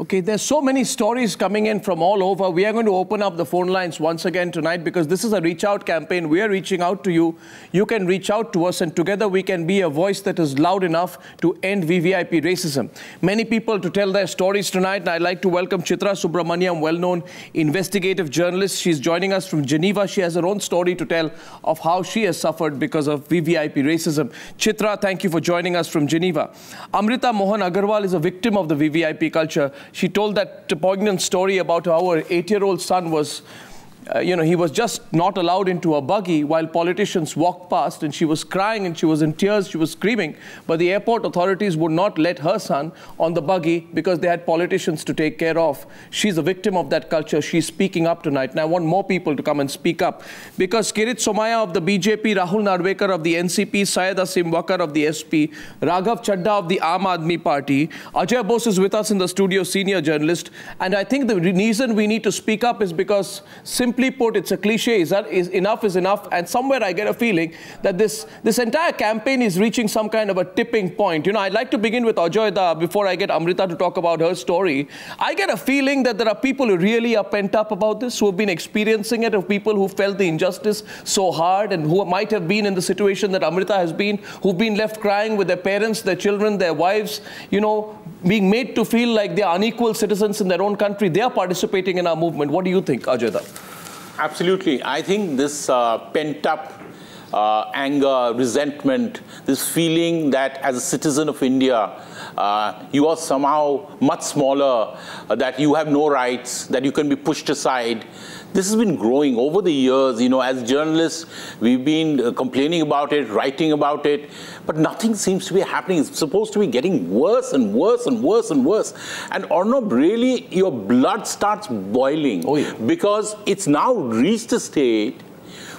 Okay, there's so many stories coming in from all over. We are going to open up the phone lines once again tonight because this is a reach out campaign. We are reaching out to you. You can reach out to us and together we can be a voice that is loud enough to end VVIP racism. Many people to tell their stories tonight, and I'd like to welcome Chitra Subramaniam, well-known investigative journalist. She's joining us from Geneva. She has her own story to tell of how she has suffered because of VVIP racism. Chitra, thank you for joining us from Geneva. Amrita Mohan Aggarwal is a victim of the VVIP culture. She told that poignant story about how her 8-year-old son was, he was just not allowed into a buggy while politicians walked past, and she was crying and she was in tears, she was screaming, but the airport authorities would not let her son on the buggy because they had politicians to take care of. She's a victim of that culture. She's speaking up tonight, and I want more people to come and speak up because Kirit Somaya of the BJP, Rahul Narvekar of the NCP, Syed Asim Wakar of the SP, Raghav Chadda of the Aam Aadmi Party, Ajay Bose is with us in the studio, senior journalist, and I think the reason we need to speak up is because simply put, it's a cliche, is enough is enough, and somewhere I get a feeling that this entire campaign is reaching some kind of a tipping point. I'd like to begin with Ajoy before I get Amrita to talk about her story. I get a feeling that there are people who really are pent up about this, who have been experiencing it, of people who felt the injustice so hard and who might have been in the situation that Amrita has been, who've been left crying with their parents, their children, their wives, being made to feel like they are unequal citizens in their own country. They are participating in our movement. What do you think, Ajoy? Absolutely. I think this pent-up anger, resentment, this feeling that as a citizen of India, you are somehow much smaller, that you have no rights, that you can be pushed aside. This has been growing over the years. As journalists, we've been complaining about it, writing about it, but nothing seems to be happening. It's supposed to be getting worse and worse and worse and worse. And Arnab, really, your blood starts boiling because it's now reached a state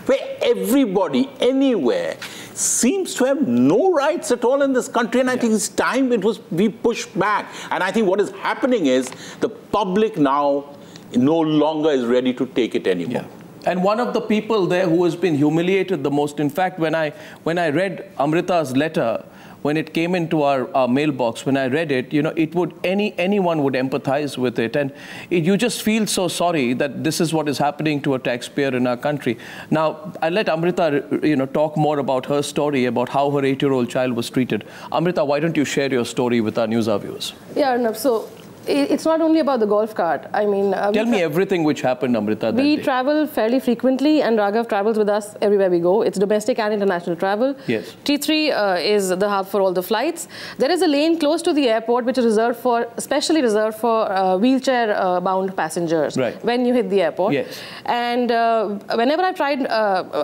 where everybody, anywhere, seems to have no rights at all in this country. And I think it's time we pushed back. And I think what is happening is the public now no longer is ready to take it anymore. Yeah. And one of the people there who has been humiliated the most, in fact, when I read Amrita's letter, when it came into our mailbox, when I read it, anyone would empathize with it. And you just feel so sorry that this is what is happening to a taxpayer in our country. Now, I'll let Amrita, talk more about her story, about how her 8-year-old child was treated. Amrita, why don't you share your story with our Newshour viewers? Yeah, Arnab, so it's not only about the golf cart. I mean, tell me everything which happened, Amrita. We travel fairly frequently, and Raghav travels with us everywhere we go. It's domestic and international travel. Yes. T3 is the hub for all the flights. There is a lane close to the airport which is especially reserved for wheelchair-bound passengers. Right. When you hit the airport. Yes. And whenever I've tried,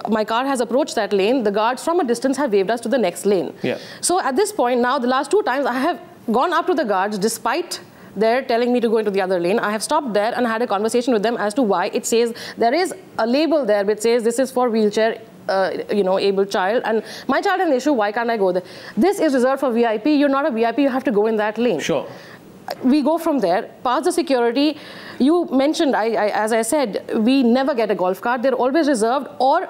my car has approached that lane. The guards from a distance have waved us to the next lane. Yeah. So at this point now, the last 2 times I have gone up to the guards despite they're telling me to go into the other lane. I have stopped there and had a conversation with them as to why it says, there is a label there which says this is for wheelchair, able child, and my child has an issue, why can't I go there? This is reserved for VIP. You're not a VIP, you have to go in that lane. Sure. We go from there, past the security. You mentioned, as I said, we never get a golf cart. They're always reserved or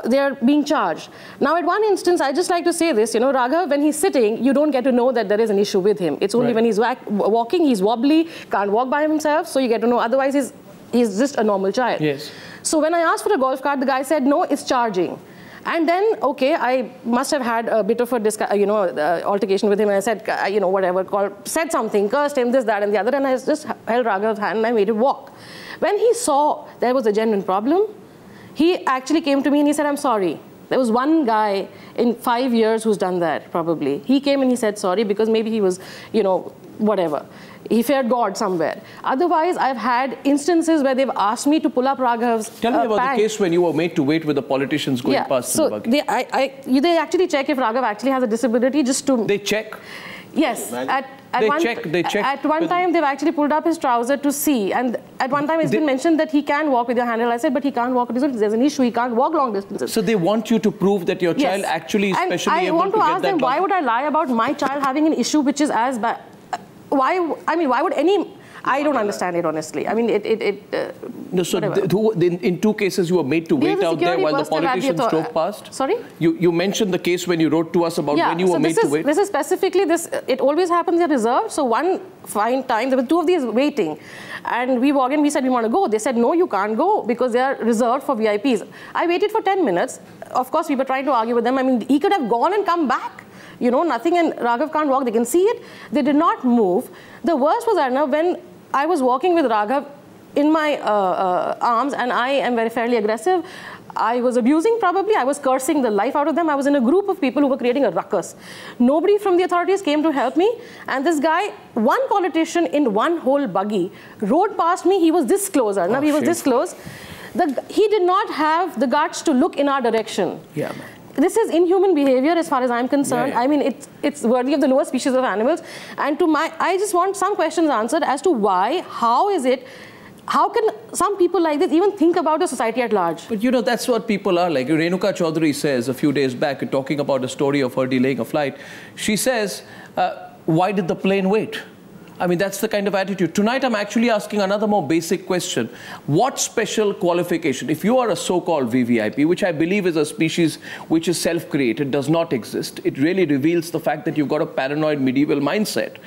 they're being charged. Now, at one instance, I just like to say this, Raghav, when he's sitting, you don't get to know that there is an issue with him. It's only when he's walking, he's wobbly, can't walk by himself, so you get to know. Otherwise, he's just a normal child. Yes. So when I asked for a golf cart, the guy said, no, it's charging. And then, okay, I must have had a bit of a altercation with him, and I said, whatever, said something, cursed him, this, that, and the other, and I just held Raghav's hand and I made him walk. When he saw there was a genuine problem, he actually came to me and he said, I'm sorry. There was one guy in 5 years who's done that, probably. He came and he said sorry because maybe he was, whatever. He feared God somewhere. Otherwise, I've had instances where they've asked me to pull up Raghav's Tell me about the case when you were made to wait with the politicians going past in the buggy. They actually check if Raghav actually has a disability just to... They check? Yes. They check. At one time, they've actually pulled up his trouser to see. And at one time, it's been mentioned that he can walk with your handle. I said, but he can't walk. There's an issue. He can't walk long distances. So they want you to prove that your child actually is specially able to get that. I want to ask them, why would I lie about my child having an issue which is as bad? Why would any... I don't understand it, honestly. I mean, no, so in two cases, you were made to wait out there while the politicians drove past? Sorry? You mentioned the case when you wrote to us about when you were made to wait. This is specifically this. It always happens at reserve. So one fine time, there were two of these waiting. And we walked in, we said, we want to go. They said, no, you can't go because they are reserved for VIPs. I waited for 10 minutes. Of course, we were trying to argue with them. I mean, he could have gone and come back. You know, nothing, and Raghav can't walk. They can see it. They did not move. The worst was, Arnav, when I was walking with Raghav in my arms, and I am very fairly aggressive. I was abusing, probably. I was cursing the life out of them. I was in a group of people who were creating a ruckus. Nobody from the authorities came to help me. And this guy, one politician in one whole buggy, rode past me. He was this close, Arnav. He was this close. He did not have the guts to look in our direction. Yeah, man. This is inhuman behavior as far as I'm concerned. I mean, it's worthy of the lower species of animals. And I just want some questions answered as to why, how is it, how can some people like this even think about a society at large? But you know, that's what people are like. Renuka Chaudhary says a few days back, talking about a story of her delaying a flight, she says, why did the plane wait? I mean, that's the kind of attitude. Tonight, I'm actually asking another more basic question. What special qualification, if you are a so-called VVIP, which I believe is a species which is self-created, does not exist, it really reveals the fact that you've got a paranoid medieval mindset.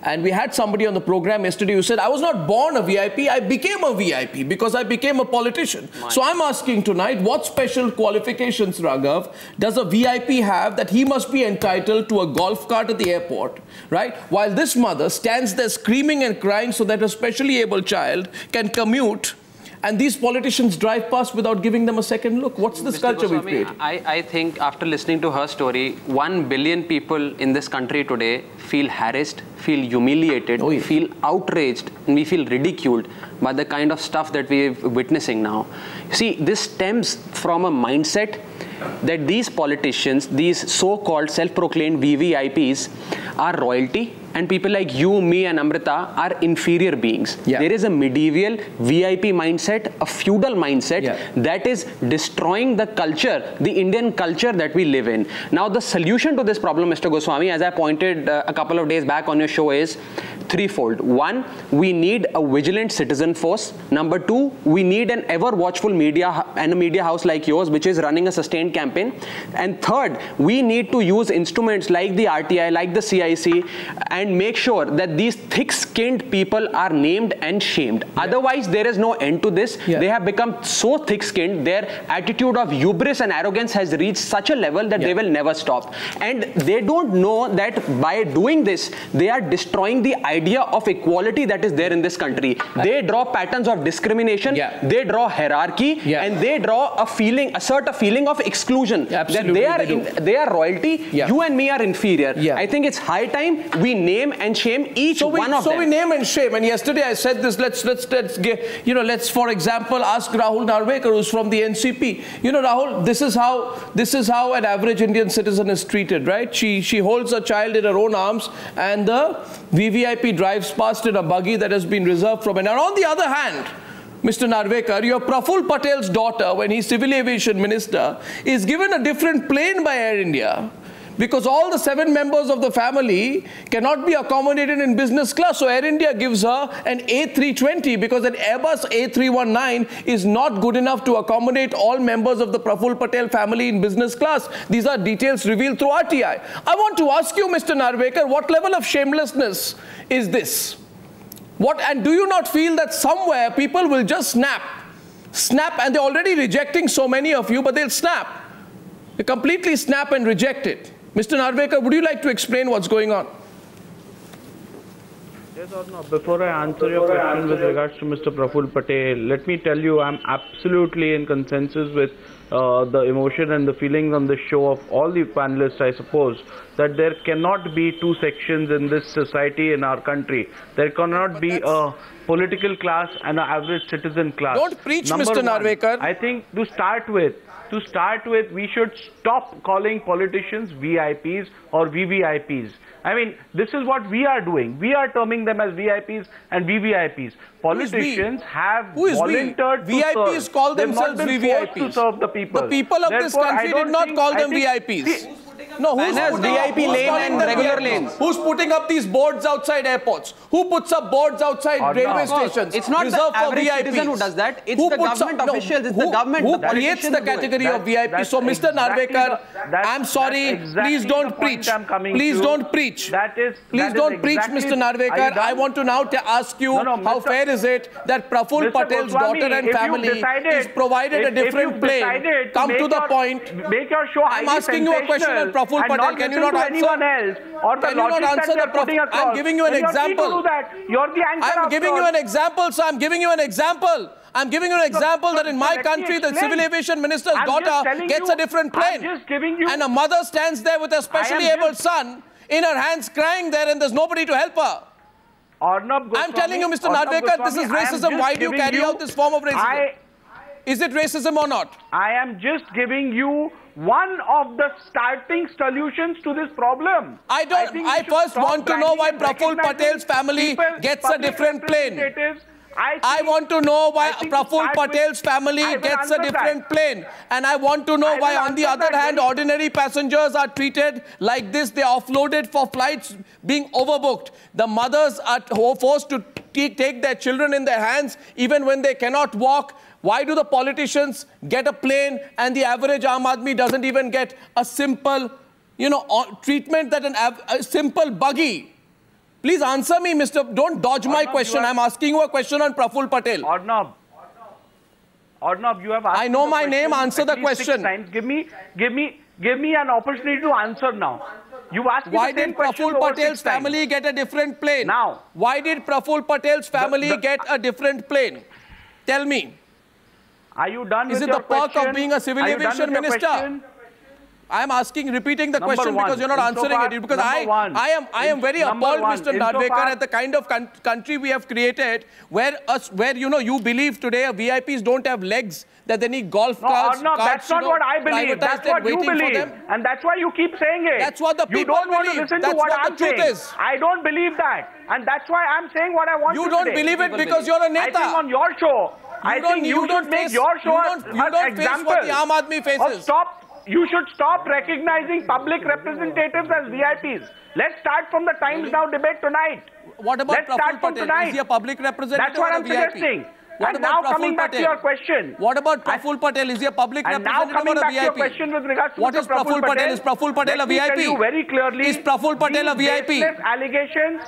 And we had somebody on the program yesterday who said, I was not born a VIP, I became a VIP because I became a politician. So I'm asking tonight, what special qualifications, Raghav, does a VIP have that he must be entitled to a golf cart at the airport, right? While this mother stands there screaming and crying so that a specially able child can commute, and these politicians drive past without giving them a second look. What's this culture we've created? I think after listening to her story, 1 billion people in this country today feel harassed, feel humiliated, feel outraged, and we feel ridiculed by the kind of stuff that we're witnessing now. See, this stems from a mindset that these politicians, these so-called self-proclaimed VVIPs, are royalty, and people like you, me, and Amrita are inferior beings. There is a medieval VIP mindset, a feudal mindset that is destroying the culture, the Indian culture that we live in. Now, the solution to this problem, Mr. Goswami, as I pointed a couple of days back on your show, is threefold. One, we need a vigilant citizen force. Number two, we need an ever watchful media and a media house like yours, which is running a sustained campaign. And third, we need to use instruments like the RTI, like the CIC, and make sure that these thick-skinned people are named and shamed. Otherwise, there is no end to this. They have become so thick-skinned, their attitude of hubris and arrogance has reached such a level that they will never stop. And they don't know that by doing this, they are destroying the idea of equality that is there in this country. They draw patterns of discrimination, they draw hierarchy, and they draw a feeling, assert a feeling of exclusion. Absolutely, that they are royalty, you and me are inferior. I think it's high time we name and shame each one of them. So we name and shame. And yesterday I said this, let's for example ask Rahul Narvekar, who's from the NCP. You know, Rahul, this is how an average Indian citizen is treated, right? She holds a child in her own arms, and the VVIP drives past in a buggy that has been reserved from. And on the other hand, Mr. Narvekar, your Praful Patel's daughter, when he's civil aviation minister, is given a different plane by Air India, because all the 7 members of the family cannot be accommodated in business class. So Air India gives her an A320 because an Airbus A319 is not good enough to accommodate all members of the Praful Patel family in business class. These are details revealed through RTI. I want to ask you, Mr. Narvekar, what level of shamelessness is this? And do you not feel that somewhere people will just snap, and they're already rejecting so many of you, but they'll snap. They completely snap and reject it. Mr. Narvekar, would you like to explain what's going on? Yes or no? Before I answer your question with regards to Mr. Praful Patel, let me tell you I'm absolutely in consensus with the emotion and the feelings on the show of all the panelists, I suppose, that there cannot be two sections in this society, in our country. There cannot be a political class and an average citizen class. Don't preach, Mr. Narvekar. I think to start with, we should stop calling politicians VIPs or VVIPs. I mean, this is what we are doing. We are terming them as VIPs and VVIPs. Politicians have volunteered to serve. VIPs call themselves VVIPs. To serve the people. The people of this country did not call them VIPs. No, banners, VIP lane and regular lanes. Who's putting up these boards outside airports? Who puts up boards outside railway stations? It's not the average citizen who does that. It's the government officials. It's the government. Who creates the category of VIP? So, Mr. Narvekar, I'm sorry. Please don't preach. Please don't preach. Please don't preach, Mr. Narvekar. I want to now ask you, how fair is it that Praful Patel's daughter and family is provided a different plane? Come to the point. Make your show. I'm asking you a question on Praful Patel. Can you not answer? Can you not answer the Praful? I'm giving you an example. You're the anchor. I'm giving you an example, so I'm giving you an example. I'm giving you an example that in my country, the civil aviation minister's daughter gets a different plane. And a mother stands there with a specially able son in her hands crying there, and there's nobody to help her. I'm telling you, Mr. Narvekar, this is racism. Why do you carry out this form of racism? Is it racism or not? I am just giving you one of the starting solutions to this problem. I first want to know why Praful Patel's family gets a different plane. I want to know why Praful Patel's family gets a different plane. And I want to know why, on the other hand, ordinary passengers are treated like this. They are offloaded for flights being overbooked. The mothers are forced to take their children in their hands even when they cannot walk. Why do the politicians get a plane and the average Aam Aadmi doesn't even get a simple, treatment that a simple buggy? Please answer me, Mr. Don't dodge my question. I'm asking you a question on Praful Patel. Arnab, you have asked. I know my name. Answer the question. Give me an opportunity to answer now. You asked me why did Praful Patel's family get a different plane? Now, why did Praful Patel's family get a different plane? Tell me. Are you done with your question? Is it the perk of being a civil aviation minister? I am repeating the question because you're not answering it. Because I am very appalled, Mr. Narvekar, at the kind of country we have created, where you believe today VIPs don't have legs, that they need golf carts. No, that's not what I believe. That's what you believe, and that's why you keep saying it. That's what the people believe. You don't want to listen to what I'm saying. I don't believe that, and that's why I'm saying what I want to say. You don't believe it because you're a neta. I think on your show, I think you should make your show an example. You don't face what the Aam Aadmi faces. You should stop recognizing public representatives as VIPs. Let's start from the Times Now debate tonight. What about Praful Patel? Is he a public representative? That's what I'm suggesting. And now coming back to your question. What about Praful Patel? Is he a public representative or a VIP? And now coming back to your question with regards to what is Praful Patel? Is Praful Patel a VIP? Let me tell you very clearly. Is Praful Patel a VIP? Baseless allegations.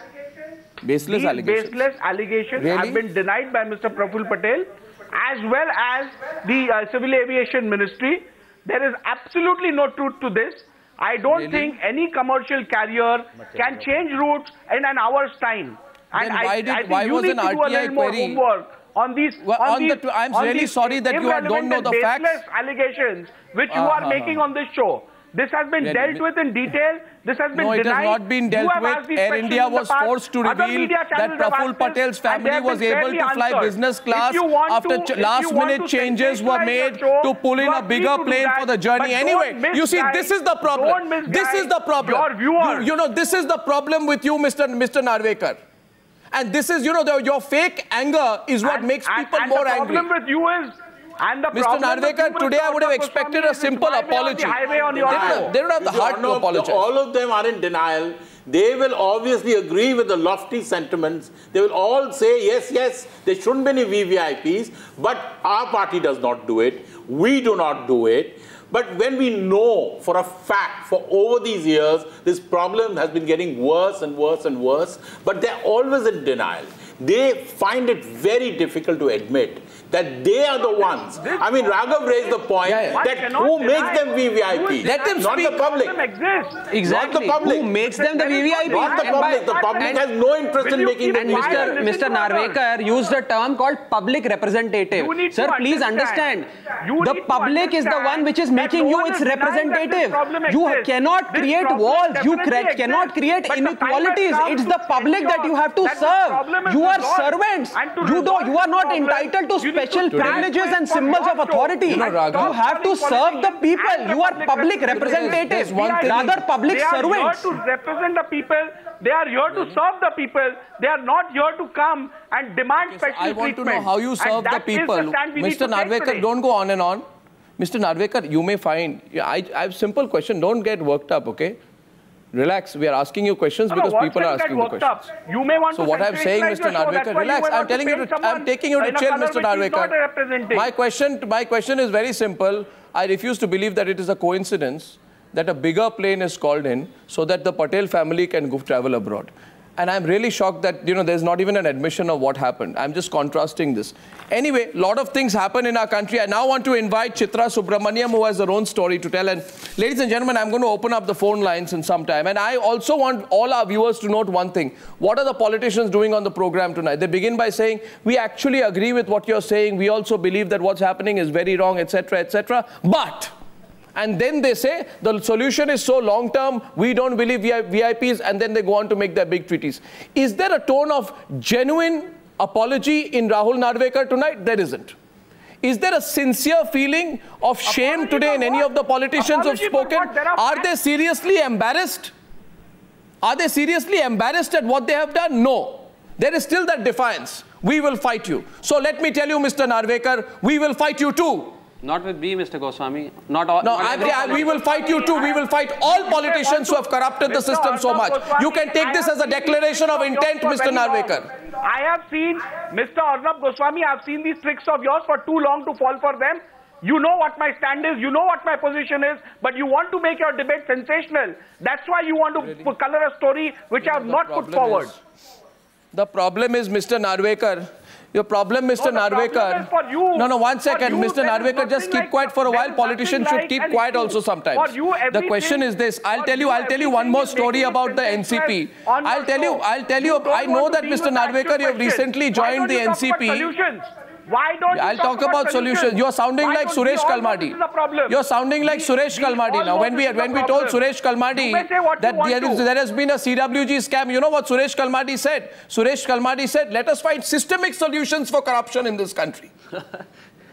Baseless allegations. Baseless allegations have been denied by Mr. Praful Patel as well as the Civil Aviation Ministry. There is absolutely no truth to this. I don't think any commercial carrier can change routes in an hour's time. And I think you need to do a little more homework on these. I'm really sorry that you don't know the facts. Baseless allegations which you are making on this show. This has been dealt with in detail. This has been denied. No, it has not been dealt with. Air India was forced to reveal that Praful Patel's family was able to fly business class after last-minute changes were made to pull in a bigger plane for the journey. Anyway, you see, this is the problem. This is the problem. This is the problem with you, Mr. Narvekar. And this is, your fake anger is what makes people more angry. The problem with you is... Mr. Narvekar, today I would have expected a simple apology. They don't have the heart to apologize. All of them are in denial. They will obviously agree with the lofty sentiments. They will all say, yes, there shouldn't be any VVIPs, but our party does not do it. We do not do it. But when we know for a fact, for over these years, this problem has been getting worse and worse and worse, but they're always in denial. They find it very difficult to admit that they are the ones. I mean, Raghav raised the point that who makes them VVIP? Let them not speak. The public. Exactly. Not the public. Who makes them the VVIP? Not the public. The public has no interest in making them VVIP. Mr. Narvekar used a term called public representative. Sir, please understand. The public is the one which is making you its representative. You cannot create walls. You cannot create inequalities. It's the public that you have to serve. You are servants. You are not entitled to special privileges and symbols of authority. You have to serve the people. You are public representatives, rather public servants. They are here to represent the people. They are here to serve the people. They are not here to come and demand special treatment. I want to know how you serve the people. Mr. Narvekar, don't go on and on. Mr. Narvekar, you may find, I have a simple question. Don't get worked up, okay? Relax. We are asking you questions because people are asking you questions. You may want so what I'm saying, Mr. Narvekar, relax. I'm telling you to, I'm taking you to chill, Mr. Narvekar. My question is very simple. I refuse to believe that it is a coincidence that a bigger plane is called in so that the Patel family can go travel abroad. And I'm really shocked that, you know, there's not even an admission of what happened. I'm just contrasting this. Anyway, a lot of things happen in our country. I now want to invite Chitra Subramaniam, who has her own story to tell. And ladies and gentlemen, I'm going to open up the phone lines in some time. And I also want all our viewers to note one thing. What are the politicians doing on the program tonight? They begin by saying, we actually agree with what you're saying. We also believe that what's happening is very wrong, etc., etc. But... and then they say the solution is so long-term, we don't believe VIPs, and then they go on to make their big treaties. Is there a tone of genuine apology in Rahul Narvekar tonight? There isn't. Is there a sincere feeling of shame today in any of the politicians who have spoken? Are they seriously embarrassed? Are they seriously embarrassed at what they have done? No. There is still that defiance. We will fight you. So let me tell you, Mr. Narvekar, we will fight you too. Not with me, Mr. Goswami. Not all. No, we will fight you too. We will fight all politicians who have corrupted the system so much. You can take this as a declaration of intent, Mr. Narvekar. I have seen, Mr. Arnab Goswami, I have seen these tricks of yours for too long to fall for them. You know what my stand is, you know what my position is, but you want to make your debate sensational. That's why you want to color a story which I have not put forward. The problem is, Mr. Narvekar, your problem, Mr. Narvekar. No, 1 second. Mr. Narvekar, just keep quiet for a while. Politicians should keep quiet also sometimes. The question is this. I'll tell you one more story about the NCP. I'll tell you, I know that, Mr. Narvekar, you have recently joined the NCP. Why don't I'll talk about solutions. You're sounding like Suresh Kalmadi. You're sounding like Suresh Kalmadi now. When we told Suresh Kalmadi that there has been a CWG scam, you know what Suresh Kalmadi said? Suresh Kalmadi said, let us find systemic solutions for corruption in this country.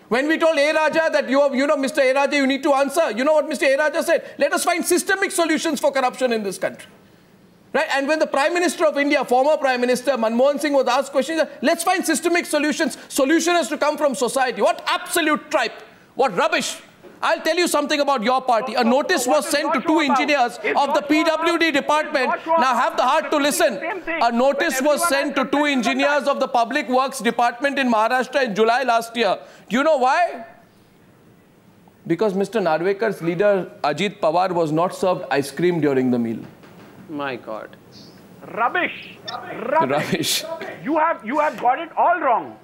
When we told A. Raja that you know, Mr. A. Raja, you need to answer. You know what Mr. A. Raja said? Let us find systemic solutions for corruption in this country. Right? And when the Prime Minister of India, former Prime Minister Manmohan Singh was asked questions, let's find systemic solutions. Solution has to come from society. What absolute tripe. What rubbish. I'll tell you something about your party. A notice was sent to 2 engineers of the PWD department. Now have the heart to listen. A notice was sent to 2 engineers of the Public Works Department in Maharashtra in July last year. Do you know why? Because Mr. Narvekar's leader, Ajit Pawar, was not served ice cream during the meal. My God. Rubbish. You have got it all wrong.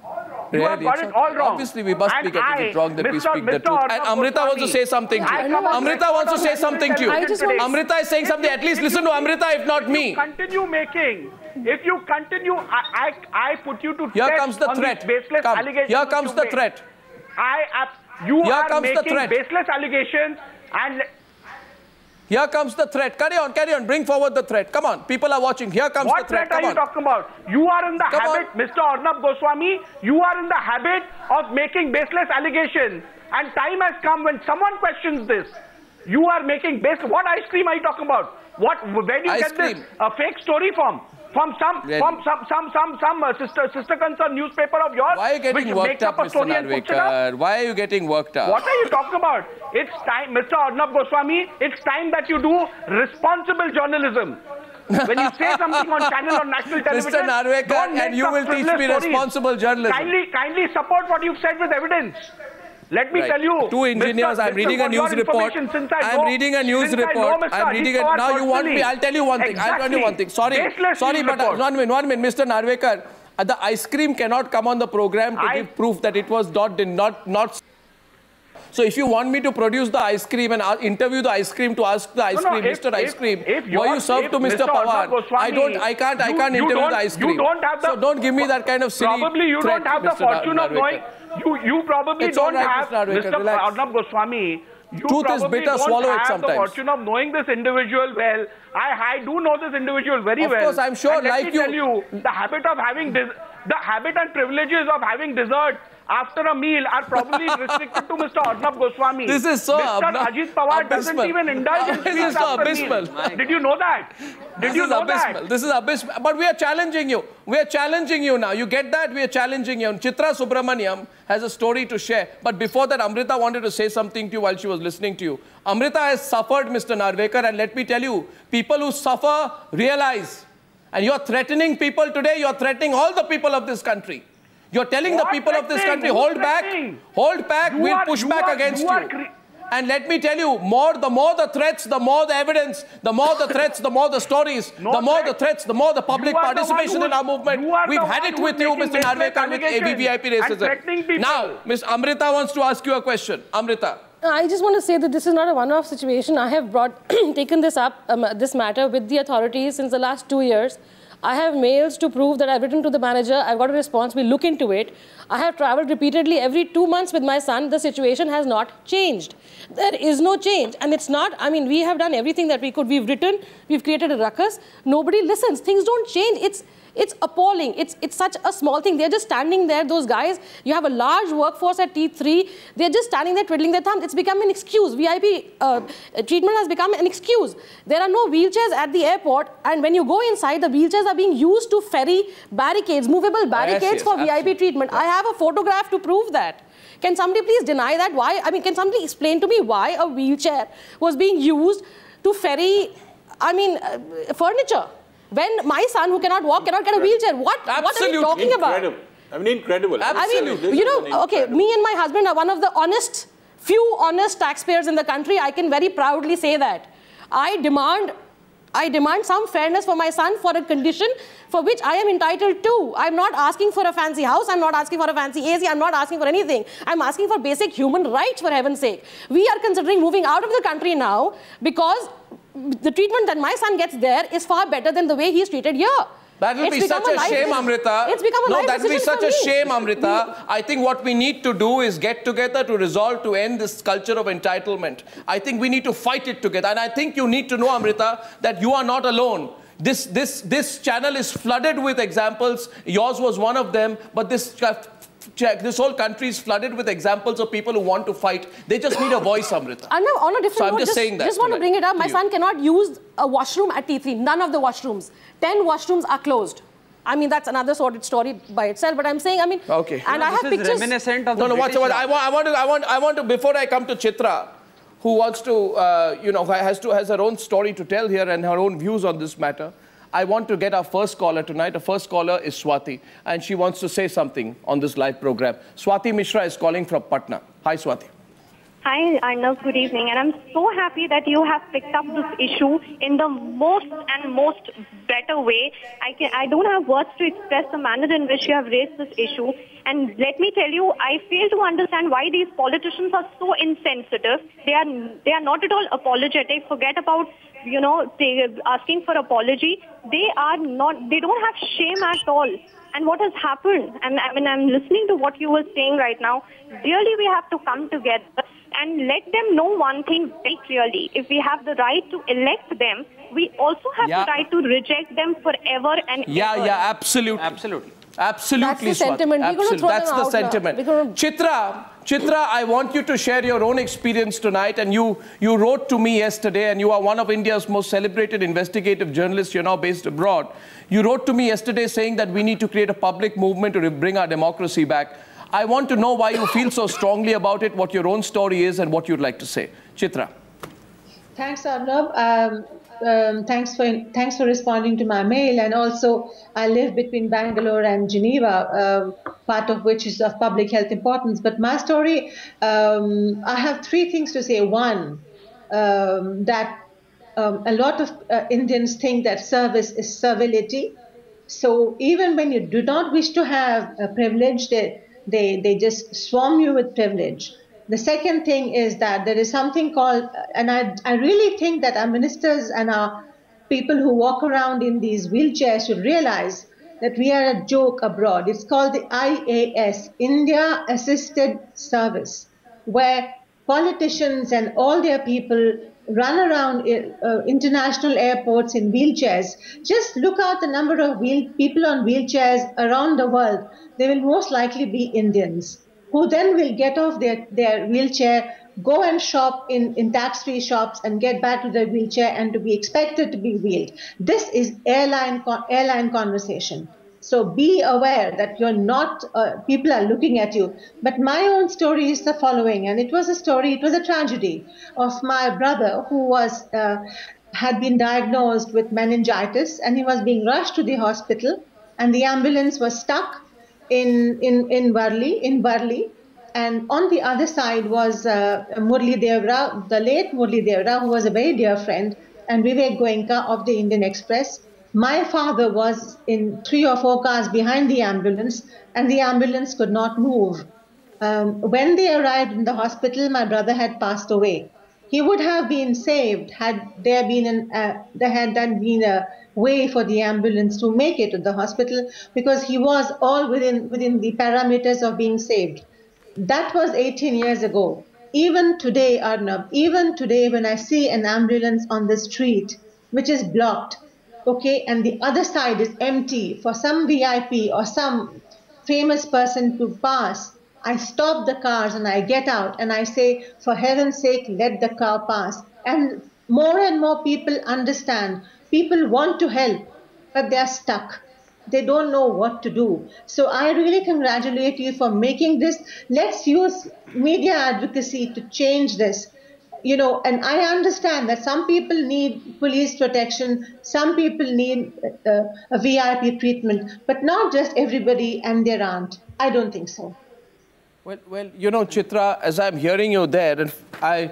You have got it all wrong. Obviously, we must be getting it wrong that we speak the truth. And Amrita wants to say something to you. Amrita wants to say something to you. Amrita is saying something. At least listen to Amrita, if not me. If you continue, I put you to here comes the threat. Here comes the threat. You are making baseless allegations and... Here comes the threat. Carry on. Bring forward the threat. Come on. People are watching. Here comes the threat. What threat are you talking about? You are in the habit, Mr. Arnab Goswami, you are in the habit of making baseless allegations. And time has come when someone questions this. You are making baseless... What ice cream are you talking about? Where do you get this fake story from? From some sister concern newspaper of yours? Why are you getting worked up, Mr. Narvekar? Why are you getting worked up? What are you talking about? It's time, Mr. Arnab Goswami, it's time that you do responsible journalism. When you say something on channel or national television, Mr. Narvekar, and you will teach me responsible journalism. Kindly support what you've said with evidence. Let me tell you. 2 engineers, I'm reading a news report. I'm reading a news report. I'm reading it. Now you want me, I'll tell you one thing. I'll tell you one thing. Sorry, but 1 minute, Mr. Narvekar. The ice cream cannot come on the program to give proof that it was not. So if you want me to produce the ice cream and interview the ice cream to ask the ice cream, Mr. Ice Cream, were you served to Mr. Pawar? I can't interview the ice cream. So don't give me that kind of silly Probably you don't have the fortune of knowing. You probably don't have, Mr. Arnab Goswami, truth is bitter, swallow it sometimes. The fortune of knowing this individual well. I do know this individual very well. Of course, I'm sure, like you. Let me tell you, the habit of having the habit and privileges of having dessert after a meal are probably restricted to Mr. Arnab Goswami. This is so Mr. Ajit Pawar doesn't even indulge in sweets after meal. Did you know that? Did you know that? This is abysmal. But we are challenging you. We are challenging you now. You get that? We are challenging you. And Chitra Subramaniam has a story to share. But before that, Amrita wanted to say something to you while she was listening to you. Amrita has suffered, Mr. Narvekar, and let me tell you, people who suffer realize. And you are threatening people today. You are threatening all the people of this country. You're telling the people of this country, hold back, we'll push back against you. And let me tell you, the more the threats, the more the evidence, the more the threats, the more the stories, the more the threats, the more the public participation in our movement. We've had it with you, Mr. Narvekar, with VVIP racism. Now, Ms. Amrita wants to ask you a question. Amrita. I just want to say that this is not a one-off situation. I have taken this up, this matter with the authorities since the last 2 years. I have mails to prove that I've written to the manager. I've got a response. We'll look into it. I have traveled repeatedly every 2 months with my son. The situation has not changed. There is no change. And it's not, I mean, we have done everything that we could. We've written, we've created a ruckus. Nobody listens. Things don't change. It's appalling. It's such a small thing. They're just standing there, those guys. You have a large workforce at T3. They're just standing there twiddling their thumbs. It's become an excuse. VIP treatment has become an excuse. There are no wheelchairs at the airport. And when you go inside, the wheelchairs are being used to ferry barricades, movable barricades for VIP treatment. I have a photograph to prove that. Can somebody please deny that? Why? I mean, can somebody explain to me why a wheelchair was being used to ferry, furniture? When my son, who cannot walk, cannot get a wheelchair, what are you talking about? I mean, incredible. Absolutely. I mean, you know, okay, me and my husband are one of the few honest taxpayers in the country. I can very proudly say that. I demand some fairness for my son for a condition for which I am entitled to. I'm not asking for a fancy house. I'm not asking for a fancy AC. I'm not asking for anything. I'm asking for basic human rights, for heaven's sake. We are considering moving out of the country now because the treatment that my son gets there is far better than the way he's treated here. That will be such a shame, Amrita. It's become a life that will be such a shame, me. Amrita. I think what we need to do is get together to resolve to end this culture of entitlement. I think we need to fight it together. And I think you need to know, Amrita, that you are not alone. This channel is flooded with examples. Yours was one of them. But this whole country is flooded with examples of people who want to fight. They just need a voice, Amrita. On a different so note, I'm just saying that. Just want to bring it up. My son cannot use a washroom at T3. None of the washrooms. 10 washrooms are closed. I mean, that's another sordid story by itself. But I'm saying, I mean, okay. And I have pictures. Reminiscent of the Watch. I want to, before I come to Chitra, who wants to, has her own story to tell here and her own views on this matter. I want to get our first caller tonight. The first caller is Swati, and she wants to say something on this live program. Swati Mishra is calling from Patna. Hi, Swati. Hi, Arnav. Good evening. And I'm so happy that you have picked up this issue in the most better way. I don't have words to express the manner in which you have raised this issue. And let me tell you, I fail to understand why these politicians are so insensitive. They are not at all apologetic. Forget about, asking for apology. They don't have shame at all. And what has happened, and I mean, I'm listening to what you were saying right now. Really, we have to come together and let them know one thing very clearly. If we have the right to elect them, we also have the right to reject them forever and ever. Yeah, absolutely. That's Absolutely, the sentiment. We're going to throw That's them the out sentiment. Now. Chitra, I want you to share your own experience tonight. And you wrote to me yesterday, and you are one of India's most celebrated investigative journalists. You're now based abroad. You wrote to me yesterday saying that we need to create a public movement to bring our democracy back. I want to know why you feel so strongly about it, what your own story is, and what you'd like to say. Chitra. Thanks, Arnab. Thanks for responding to my mail. And also, I live between Bangalore and Geneva, part of which is of public health importance. But my story, I have three things to say. One, that a lot of Indians think that service is servility. So even when you do not wish to have a privilege, they just swarm you with privilege. The second thing is that there is something called, and I really think that our ministers and our people who walk around in these wheelchairs should realize that we are a joke abroad. It's called the IAS, India Assisted Service, where politicians and all their people run around international airports in wheelchairs. Just look at the number of people on wheelchairs around the world. They will most likely be Indians, who then will get off their wheelchair, go and shop in tax-free shops and get back to their wheelchair and to be expected to be wheeled. This is airline conversation. So be aware that you're not, people are looking at you. But my own story is the following, and it was a tragedy of my brother who was, had been diagnosed with meningitis, and he was being rushed to the hospital, and the ambulance was stuck in Burli. And on the other side was Murli Devra, the late Murli Devra, who was a very dear friend, and Vivek Goenka of the Indian Express. My father was in 3 or 4 cars behind the ambulance, and the ambulance could not move. When they arrived in the hospital, my brother had passed away. He would have been saved had there been a way for the ambulance to make it to the hospital, because he was all within the parameters of being saved. That was 18 years ago. Even today, Arnab, even today when I see an ambulance on the street which is blocked, okay, and the other side is empty for some VIP or some famous person to pass, I stop the cars and I get out and I say, for heaven's sake, let the car pass. And more people understand. People want to help, but they are stuck. They don't know what to do. So I really congratulate you for making this. Let's use media advocacy to change this. You know, and I understand that some people need police protection, some people need a VIP treatment, but not just everybody and their aunt. I don't think so. Well, you know, Chitra, as I'm hearing you there, and I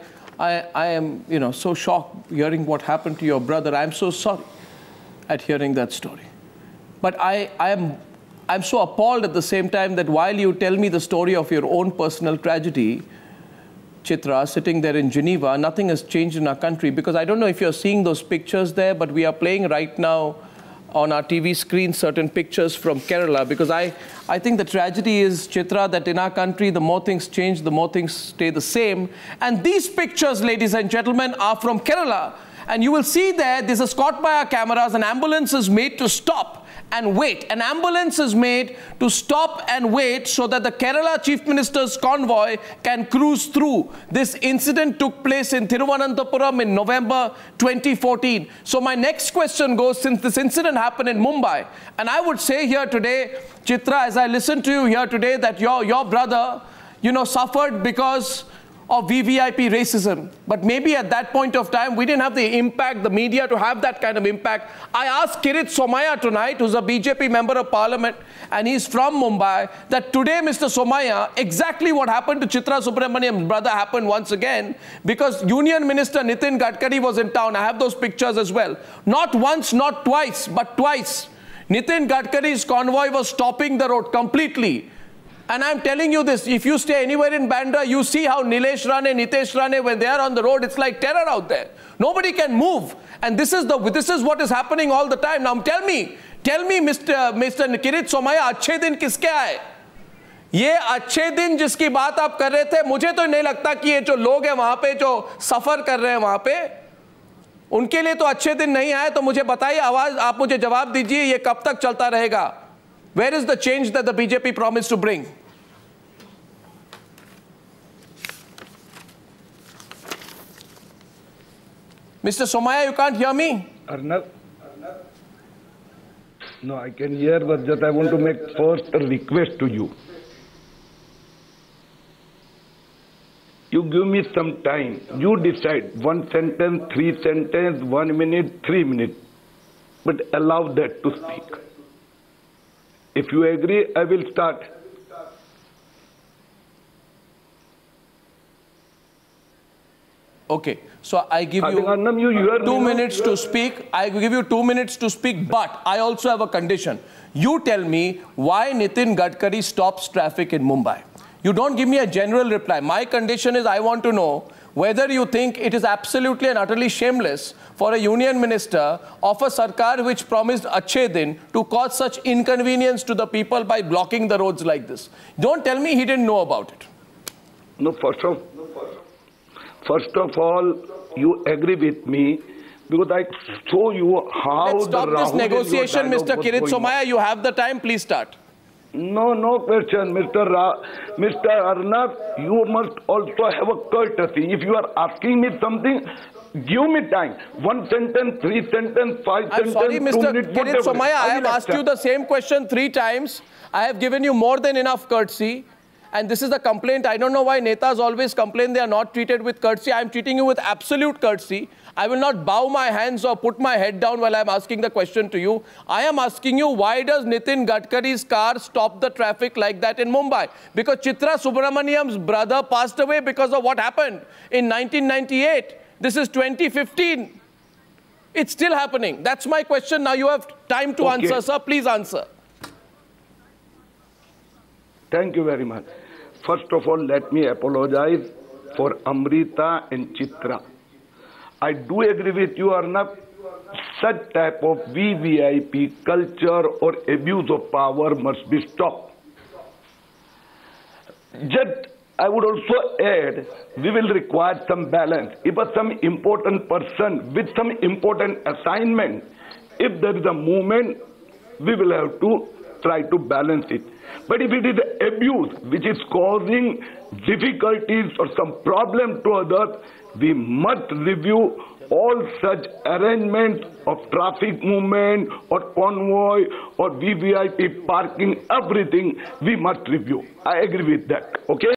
am, you know, so shocked hearing what happened to your brother. I'm so sorry at hearing that story. But I'm so appalled at the same time that while you tell me the story of your own personal tragedy, Chitra, sitting there in Geneva, nothing has changed in our country, because I don't know if you're seeing those pictures there, but we are playing right now on our TV screen certain pictures from Kerala, because I think the tragedy is, Chitra, that in our country, the more things change, the more things stay the same. And these pictures, ladies and gentlemen, are from Kerala. And you will see there, this is caught by our cameras, an ambulance is made to stop and wait. An ambulance is made to stop and wait so that the Kerala Chief Minister's convoy can cruise through. This incident took place in Thiruvananthapuram in November 2014. So my next question goes, since this incident happened in Mumbai, and I would say here today, Chitra, as I listen to you here today, that your brother, you know, suffered because of VVIP racism. But maybe at that point of time, we didn't have the impact, the media, to have that kind of impact. I asked Kirit Somaya tonight, who's a BJP member of parliament, and he's from Mumbai, that today, Mr. Somaya, exactly what happened to Chitra Subramaniam's brother happened once again, because Union Minister Nitin Gadkari was in town. I have those pictures as well. Not once, not twice, but twice. Nitin Gadkari's convoy was stopping the road completely. And I'm telling you this, if you stay anywhere in Bandra, you see how Nilesh Rane, Nitesh Rane, when they are on the road, it's like terror out there. Nobody can move. And this is what is happening all the time. Now tell me, Mr. Kirit Somaya, अच्छे दिन किसके आए? ये अच्छे दिन जिसकी बात आप कर रहे थे, मुझे तो नहीं लगता कि ये जो लोग हैं वहां पे, जो सफर कर रहे हैं वहां पे, उनके लिए तो अच्छे दिन नहीं आए. तो मुझे बताइए, आवाज आप मुझे जवाब दीजिए, ये कब तक चलता रहेगा? Where is the change that the BJP promised to bring? Mr. Somaya, you can't hear me? Arnab? No, I can hear, but just I want to make first a request to you. You give me some time. You decide 1 sentence, 3 sentences, 1 minute, 3 minutes. But allow that to speak. If you agree, I will start. Okay, so I give you 2 minutes to speak. I give you 2 minutes to speak, but I also have a condition. You tell me why Nitin Gadkari stops traffic in Mumbai. You don't give me a general reply. My condition is I want to know whether you think it is absolutely and utterly shameless for a union minister of a sarkar which promised Achhe Din to cause such inconvenience to the people by blocking the roads like this. Don't tell me he didn't know about it. No, First of all, you agree with me because I show you how Let's stop this negotiation, Mr. Kirit Somaiya. You have the time. Please start. No question, Mr. Arnab. You must also have a courtesy. If you are asking me something, give me time. 1 sentence, 3 sentences, 5 sentences. I'm sorry, Mr. Kirit Somaiya. I have asked you the same question 3 times. I have given you more than enough courtesy. And this is the complaint. I don't know why Netas always complain they are not treated with courtesy. I am treating you with absolute courtesy. I will not bow my hands or put my head down while I am asking the question to you. I am asking you, why does Nitin Gadkari's car stop the traffic like that in Mumbai? Because Chitra Subramaniam's brother passed away because of what happened in 1998. This is 2015. It's still happening. That's my question. Now you have time to answer, sir. Please answer. Thank you very much. First of all, let me apologize for Amrita and Chitra. I do agree with you, Arnab. Such type of VVIP culture or abuse of power must be stopped. Just, I would also add, we will require some balance. If some important person with some important assignment, if there is a movement, we will have to try to balance it. But if it is abuse which is causing difficulties or some problem to others, we must review all such arrangements of traffic movement or convoy or VVIP parking, everything we must review. I agree with that. Okay?